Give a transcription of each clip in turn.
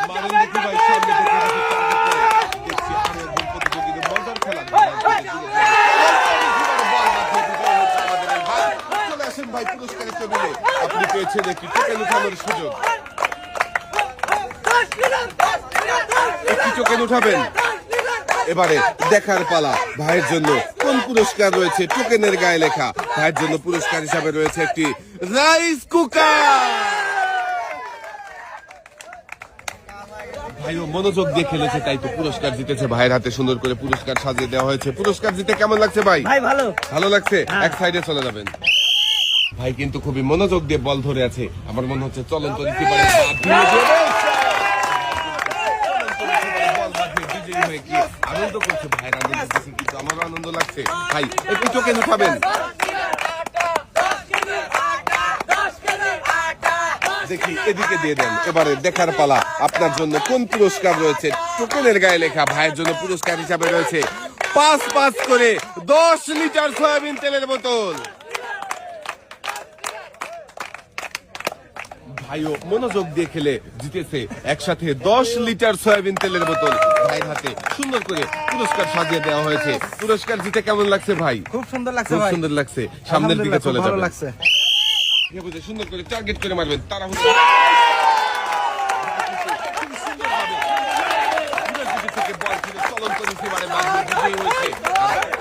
মারেন দেখি ভাই, সামনে থেকে দেখছি আরো একজন প্রতিযোগী, মজার খেলা। চলে আসেন ভাই পুরস্কারের টেবিলে, আপনি পেয়েছেন একটি টোকেন উঠানোর সুযোগ। একটি টোকেন উঠাবেন। এবারে দেখার পালা, ভাইয়ের জন্য কোন পুরস্কার রয়েছে টোকেনের গায়ে লেখা। ভাইয়ের জন্য পুরস্কার হিসাবে রয়েছে একটি রাইস কুকার। ভাইও মনোযোগ দিয়ে খেলেছে, তাই তো পুরস্কার জিতেছে। ভাইয়ের হাতে সুন্দর করে পুরস্কার সাজিয়ে দেওয়া হয়েছে। পুরস্কার জিতে কেমন লাগছে ভাই? ভাই ভালো ভালো লাগছে। এক সাইডে চলে যাবেন। ভাই কিন্তু খুবই মনোযোগ দিয়ে বল ধরে আছে, আমার মনে হচ্ছে চলন্ত দিতে পারে। আনন্দ করছে ভাইয়ের, আনন্দ করছে, কিন্তু আমারও আনন্দ লাগছে। ভাই একটু টোকেন উঠাবেন। দেখি এদিকে দিয়ে দেন। এবারে দেখার পালা, আপনার জন্য কোন পুরস্কার রয়েছে টোকেনের গায়ে লেখা। ভাইয়ের জন্য পুরস্কার হিসাবে রয়েছে 5 করে 10 লিটার সয়াবিন তেলের বোতল। ভাইও মনোযোগ দিয়ে খেলে জিতেছে একসাথে 10 লিটার সয়াবিন তেলের বোতল। ভাইয়ের হাতে সুন্দর করে পুরস্কার সাজিয়ে দেওয়া হয়েছে। পুরস্কার জিতে কেমন লাগছে ভাই? খুব সুন্দর লাগছে খুব ভাই, সুন্দর লাগছে। সামনের দিকে চলে ভালো যাবেন। লাগছে। সুন্দর করে টার্গেট করে মারবেন, তারা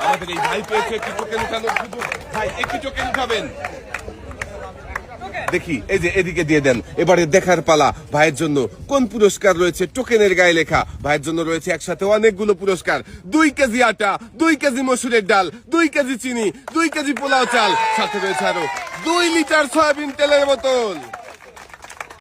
আমাদের এই ভাই পেয়েছে একটি টোকেন উঠানোর সুযোগ। ভাই একটি টোকেন উঠাবেন। দেখি এই যে এদিকে দিয়ে দেন। এবারে দেখার পালা, ভাইয়ের জন্য কোন পুরস্কার রয়েছে টোকেনের গায়ে লেখা। ভাইয়ের জন্য রয়েছে একসাথে অনেকগুলো পুরস্কার। 2 কেজি আটা, 2 কেজি মসুরের ডাল, 2 কেজি চিনি, 2 কেজি পোলাও চাল, সাথে রয়েছে আরো 2 লিটার সয়াবিন তেলের বোতল।